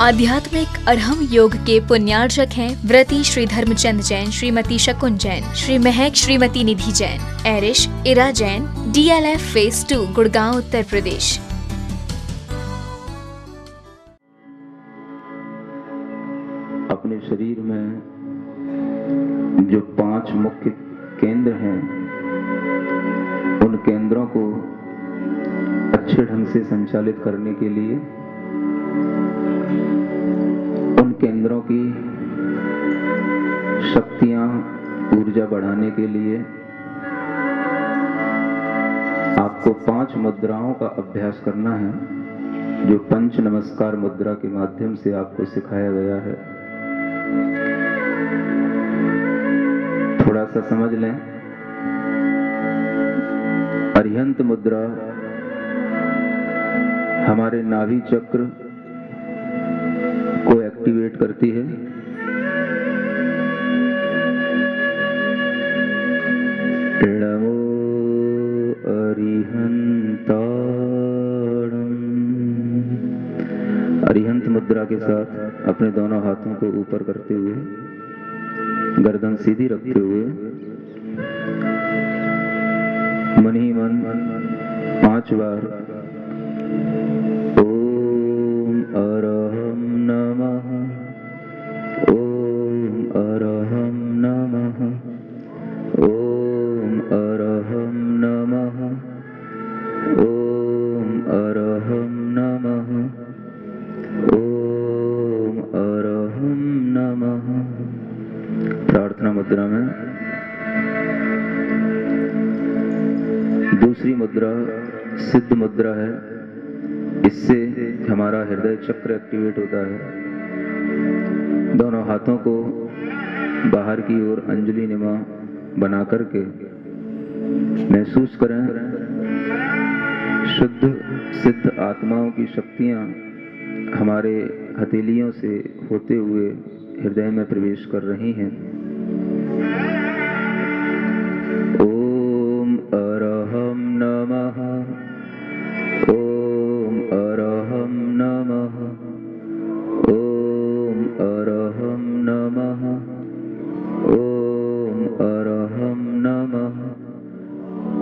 आध्यात्मिक अरहम योग के पुण्यार्चक हैं व्रती श्री धर्मचंद जैन, श्रीमती शकुन जैन, श्री महक श्रीमती निधि जैन, एरिश इरा जैन, DLF फेज 2 गुड़गांव उत्तर प्रदेश। अपने शरीर में जो 5 मुख्य केंद्र हैं, उन केंद्रों को अच्छे ढंग से संचालित करने के लिए, उन केंद्रों की शक्तियां, ऊर्जा बढ़ाने के लिए आपको 5 मुद्राओं का अभ्यास करना है, जो पंच नमस्कार मुद्रा के माध्यम से आपको सिखाया गया है। थोड़ा सा समझ लें। अरिहंत मुद्रा हमारे नाभि चक्र को एक्टिवेट करती है। नमो अरिहंताणं। अरिहंत मुद्रा के साथ अपने दोनों हाथों को ऊपर करते हुए, गर्दन सीधी रखते हुए, मन ही मन 5 बार ओम अरहम नमः, ओम अरहम नमः, ओम अरहम नमः, ओम अरहम नमः, ओम अरहम नमः। प्रार्थना मुद्रा में दूसरी मुद्रा सिद्ध मुद्रा है। इससे हमारा हृदय चक्र एक्टिवेट होता है। दोनों हाथों को बाहर की ओर अंजलि निमा बना करके महसूस करें, शुद्ध सिद्ध आत्माओं की शक्तियां हमारे हथेलियों से होते हुए हृदय में प्रवेश कर रही हैं। ओम अरहम नमः, ओम अरहम नमः, ओम अरहम नमः, ओम अरहम नमः,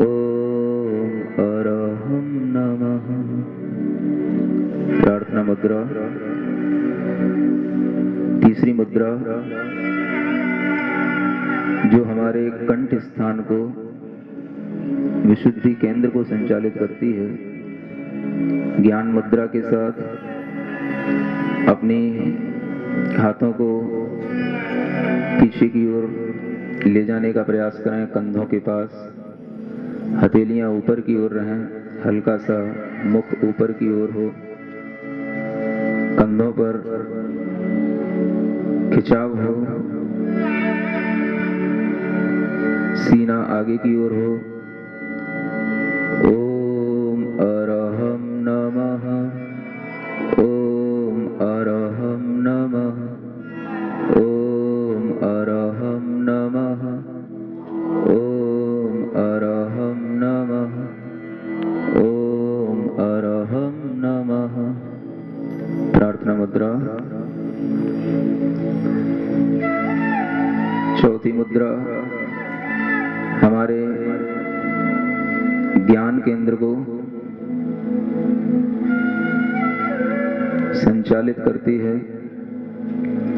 ओम अरहम नमः। प्रार्थना मुद्रा। तीसरी मुद्रा जो हमारे कंठ स्थान को, विशुद्धि केंद्र को संचालित करती है। ज्ञान मुद्रा के साथ अपनी हाथों को पीछे की ओर ले जाने का प्रयास करें, कंधों के पास। हथेलियां ऊपर की ओर रहें, हल्का सा मुख ऊपर की ओर हो, कंधों पर खिंचाव हो, सीना आगे की ओर हो। ओम अरहम नमः, ओम अरहम नमः, ओम अरहम नमः, ओम अरहम नमः, ओम अरहम नमः। प्रार्थना मुद्रा। चौथी मुद्रा हमारे ज्ञान केंद्र को संचालित करती है।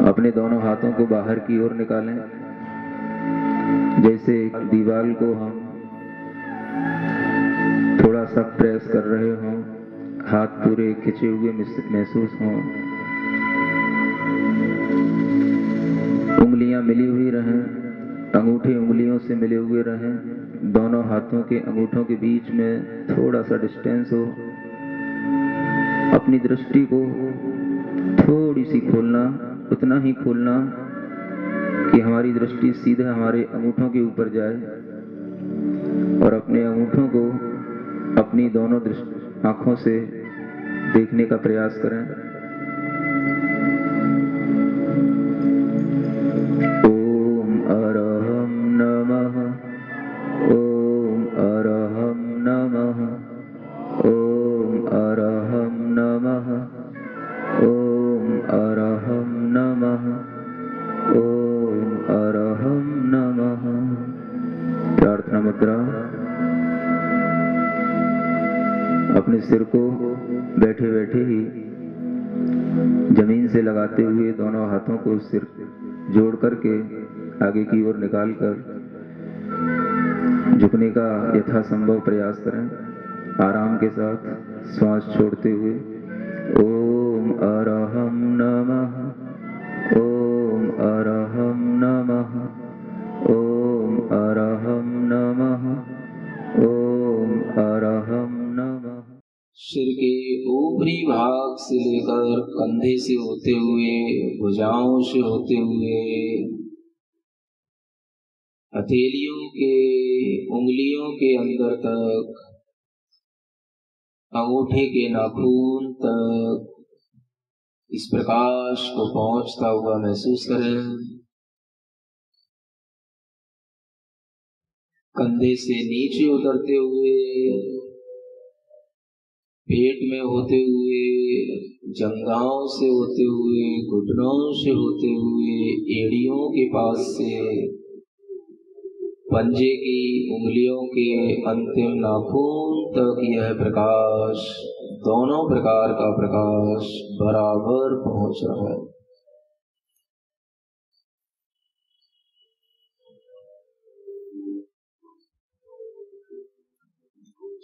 अपने दोनों हाथों को बाहर की ओर निकालें, जैसे दीवार को हम थोड़ा सा प्रेस कर रहे हों, हाथ पूरे खिंचे हुए महसूस हों। उंगलियां मिली हुई रहें, अंगूठे उंगलियों से मिले हुए रहें। दोनों हाथों के अंगूठों के बीच में थोड़ा सा डिस्टेंस हो। अपनी दृष्टि को थोड़ी सी खोलना, उतना ही खोलना कि हमारी दृष्टि सीधे हमारे अंगूठों के ऊपर जाए, और अपने अंगूठों को अपनी दोनों आंखों से देखने का प्रयास करें। ओम अरहम नमः, ओम अरहम नमः, ओम अरहम नमः, ओम मुद्रा अपने सिर को बैठे बैठे ही जमीन से लगाते हुए दोनों हाथों को सिर जोड़ करके आगे की ओर निकाल कर झुकने का यथासंभव प्रयास करें। आराम के साथ श्वास छोड़ते हुए ओम अरहम नमः, ओम अरहम नमः, ओम अरहम नमः, ओम अरहम नमः। सिर के ऊपरी भाग से लेकर कंधे से होते हुए, भुजाओं से होते हुए, हथेलियों के उंगलियों के अंदर तक, अंगूठे के नाखून तक इस प्रकाश को पहुंचता हुआ महसूस करें। कंधे से नीचे उतरते हुए, पेट में होते हुए, जंघाओं से होते हुए, घुटनों से होते हुए, एड़ियों के पास से पंजे की उंगलियों के अंतिम नाखून तक यह प्रकाश, दोनों प्रकार का प्रकाश बराबर पहुंच रहा है।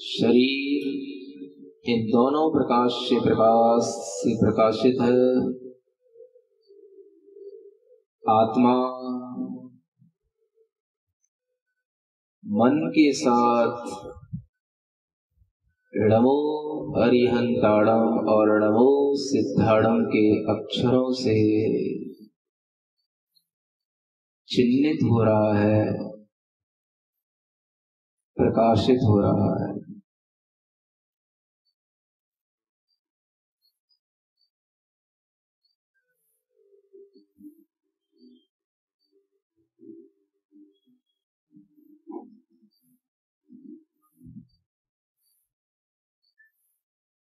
शरीर इन दोनों प्रकाश से प्रकाशित है। आत्मा मन के साथ णमो अरिहंताड़म और णमो सिद्धाड़म के अक्षरों से चिन्हित हो रहा है, प्रकाशित हो रहा है।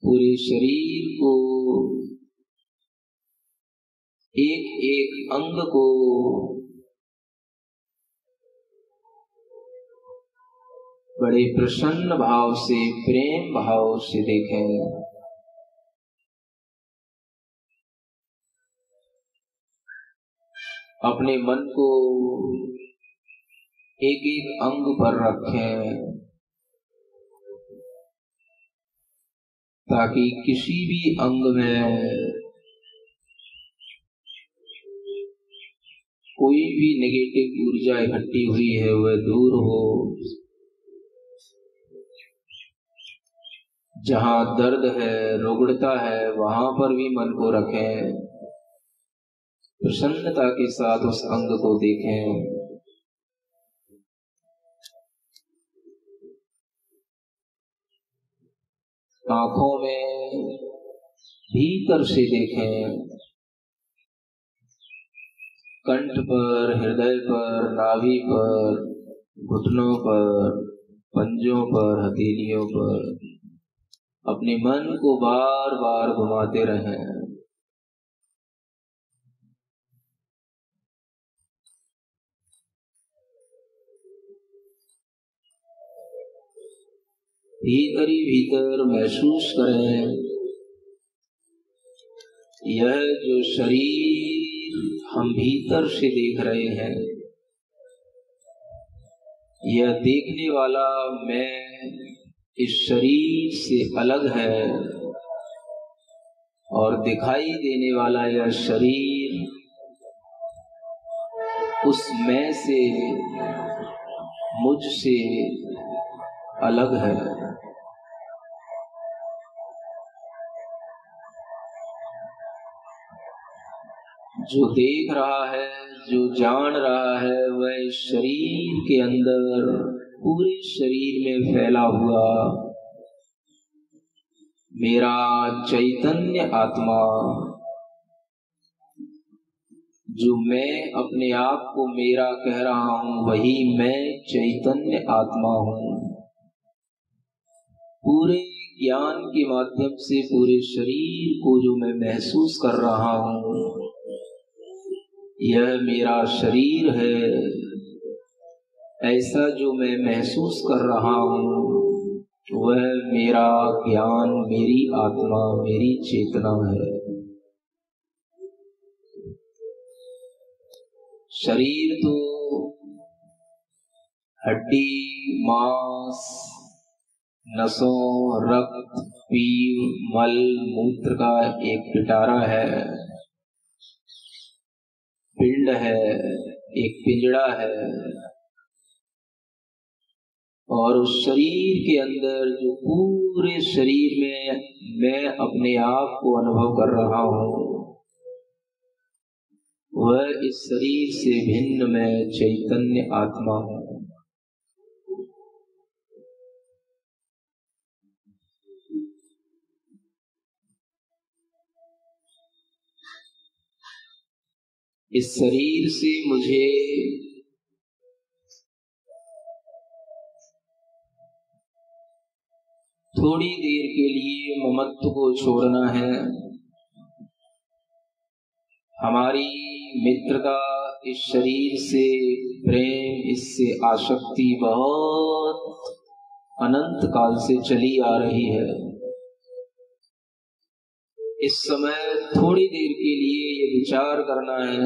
पूरे शरीर को, एक एक अंग को बड़े प्रसन्न भाव से, प्रेम भाव से देखें। अपने मन को एक एक अंग पर रखें ताकि किसी भी अंग में कोई भी नेगेटिव ऊर्जा इकट्ठी हुई है वह दूर हो। जहाँ दर्द है, रुग्णता है, वहां पर भी मन को रखें, प्रसन्नता के साथ उस अंग को देखें। आंखों में भीतर से देखें, कंठ पर, हृदय पर, नाभि पर, घुटनों पर, पंजों पर, हथेलियों पर अपने मन को बार बार घुमाते रहें। भीतर ही भीतर महसूस करें, यह जो शरीर हम भीतर से देख रहे हैं, यह देखने वाला मैं इस शरीर से अलग है और दिखाई देने वाला यह शरीर उस मैं से, मुझसे अलग है। जो देख रहा है, जो जान रहा है, वह इस शरीर के अंदर, पूरे शरीर में फैला हुआ मेरा चैतन्य आत्मा, जो मैं अपने आप को मेरा कह रहा हूं, वही मैं चैतन्य आत्मा हूं। पूरे ज्ञान के माध्यम से पूरे शरीर को जो मैं महसूस कर रहा हूं, यह मेरा शरीर है। ऐसा जो मैं महसूस कर रहा हूँ वह मेरा ज्ञान, मेरी आत्मा, मेरी चेतना है। शरीर तो हड्डी, मांस, नसों, रक्त, पीव, मल, मूत्र का एक पिटारा है, पिंड है, एक पिंजड़ा है। और उस शरीर के अंदर जो पूरे शरीर में मैं अपने आप को अनुभव कर रहा हूँ वह इस शरीर से भिन्न मैं चैतन्य आत्मा हूँ। इस शरीर से मुझे थोड़ी देर के लिए ममत्व को छोड़ना है। हमारी मित्रता, इस शरीर से प्रेम, इससे आसक्ति बहुत अनंत काल से चली आ रही है। इस समय थोड़ी देर के लिए ये विचार करना है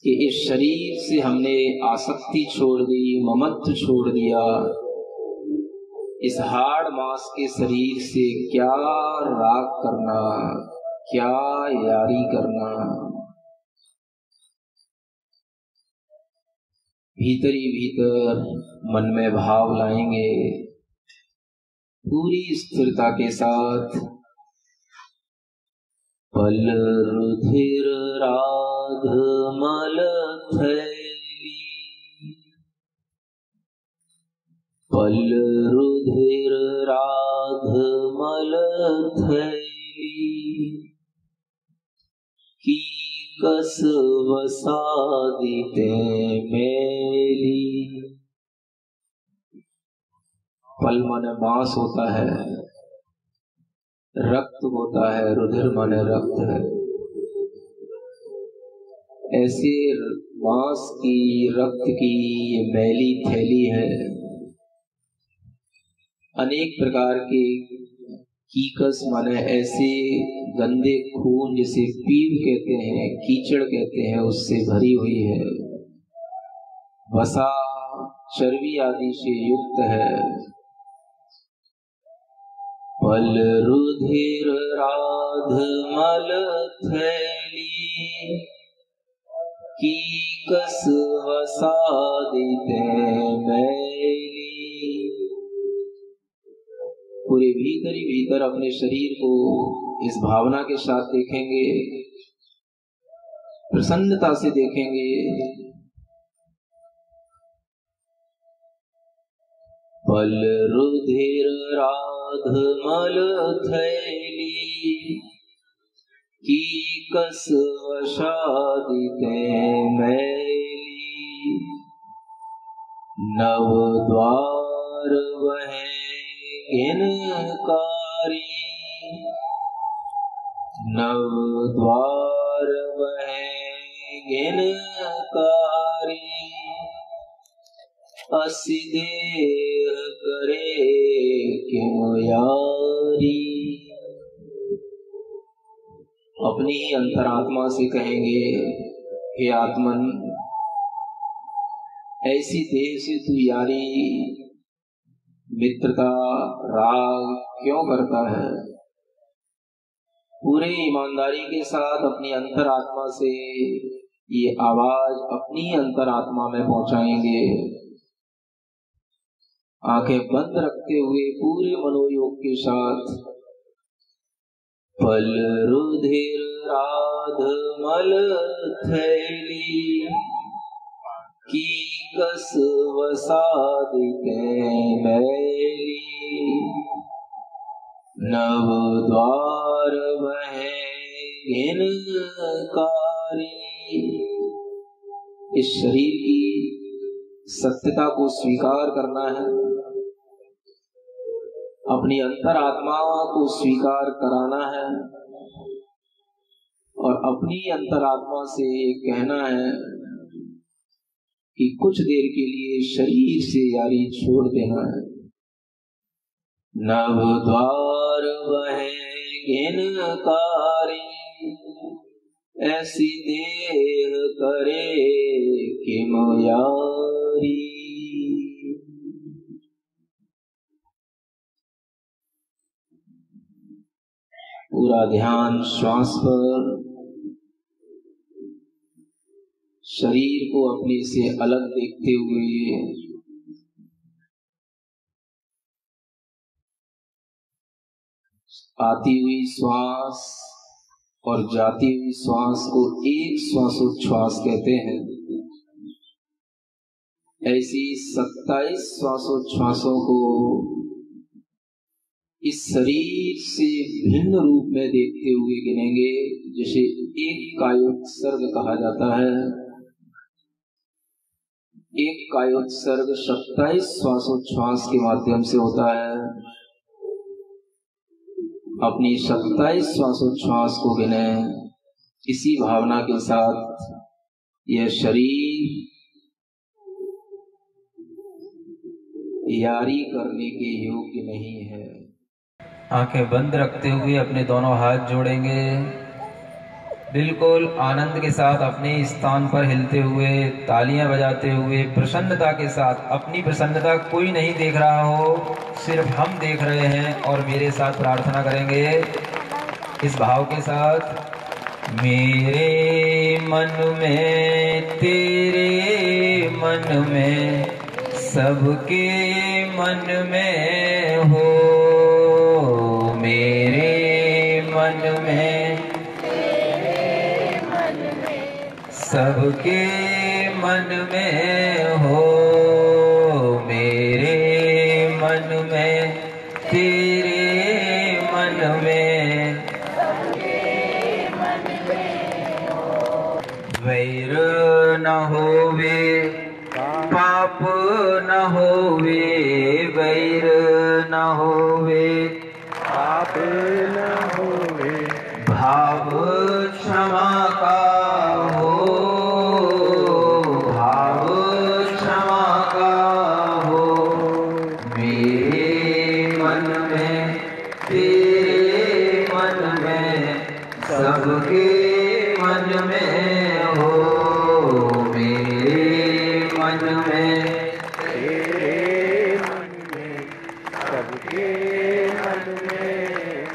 कि इस शरीर से हमने आसक्ति छोड़ दी, ममत्व छोड़ दिया। इस हाड़ मांस के शरीर से क्या राग करना, क्या यारी करना। भीतर ही भीतर मन में भाव लाएंगे पूरी स्थिरता के साथ। पल रुधिर राध मल थैली, पल रुधिर राध मल थैली, की कस वसादिते मेली। पल माने मांस होता है, रक्त होता है, रुधिर माने रक्त है। ऐसे मांस की, रक्त की ये मैली थैली है। अनेक प्रकार के कीकस माने ऐसे गंदे खून, जिसे पीव कहते हैं, कीचड़ कहते हैं, उससे भरी हुई है। वसा, चर्बी आदि से युक्त है। पल रुधिर राध मल थैली, की कस वसादिते मैली। पूरे भीतर ही भीतर अपने शरीर को इस भावना के साथ देखेंगे, प्रसन्नता से देखेंगे। पल रुधिर राध मल थैली, की कस वसादिते मैली। नव द्वार वह गिनकारी, नव द्वार वह गिनकारी। असी देह करे क्यों यारी। अपनी ही अंतरात्मा से कहेंगे, हे आत्मन, ऐसी देह से तू यारी, मित्रता, राग क्यों करता है। पूरे ईमानदारी के साथ अपनी अंतरात्मा से ये आवाज अपनी अंतरात्मा में पहुंचाएंगे। आंखें बंद रखते हुए पूरे मनोयोग के साथ। पल रुधिर राध मल थैली, की कस वसादिते मैली। नव द्वार वह गिनकारी। इस शरीर की सत्यता को स्वीकार करना है, अपनी अंतरात्मा को स्वीकार कराना है और अपनी अंतरात्मा से कहना है कि कुछ देर के लिए शरीर से यारी छोड़ देना है। नव द्वार वह घिनकारी, ऐसी देह करे किम यारी। पूरा ध्यान श्वास पर, शरीर को अपने से अलग देखते हुए आती हुई श्वास और जाती हुई श्वास को एक श्वासोच्छ्वास कहते हैं। ऐसी 27 श्वासोच्छ्वासों को इस शरीर से भिन्न रूप में देखते हुए गिनेंगे, जिसे एक कायोत्सर्ग कहा जाता है। एक कायोत्सर्ग 27 श्वासोच्छ्वास के माध्यम से होता है। अपनी 27 श्वासोच्छ्वास को गिने, इसी भावना के साथ यह शरीर यारी करने के योग्य नहीं है। आंखें बंद रखते हुए अपने दोनों हाथ जोड़ेंगे, बिल्कुल आनंद के साथ अपने स्थान पर हिलते हुए, तालियां बजाते हुए, प्रसन्नता के साथ। अपनी प्रसन्नता कोई नहीं देख रहा हो, सिर्फ हम देख रहे हैं। और मेरे साथ प्रार्थना करेंगे इस भाव के साथ। मेरे मन में, तेरे मन में, सबके मन में हो। मेरे मन में, सबके मन में हो। मेरे मन में, तेरे मन में, वैर न होवे, पाप न होवे, वैर न होवे, पाप न होवे, भाव क्षमा का हो, भाव क्षमा का हो। मेरे मन में, तेरे मन में, सबके मन में हो। मेरे मन में, तेरे मन में, सबके मन में।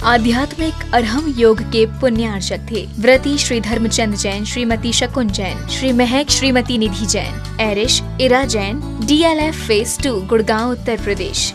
आध्यात्मिक अरहम योग के पुण्यार्चक थे व्रती श्री धर्मचंद जैन, श्रीमती शकुन जैन, श्री महक श्रीमती निधि जैन, एरिश इरा जैन, DLF फेज 2 गुड़गांव उत्तर प्रदेश।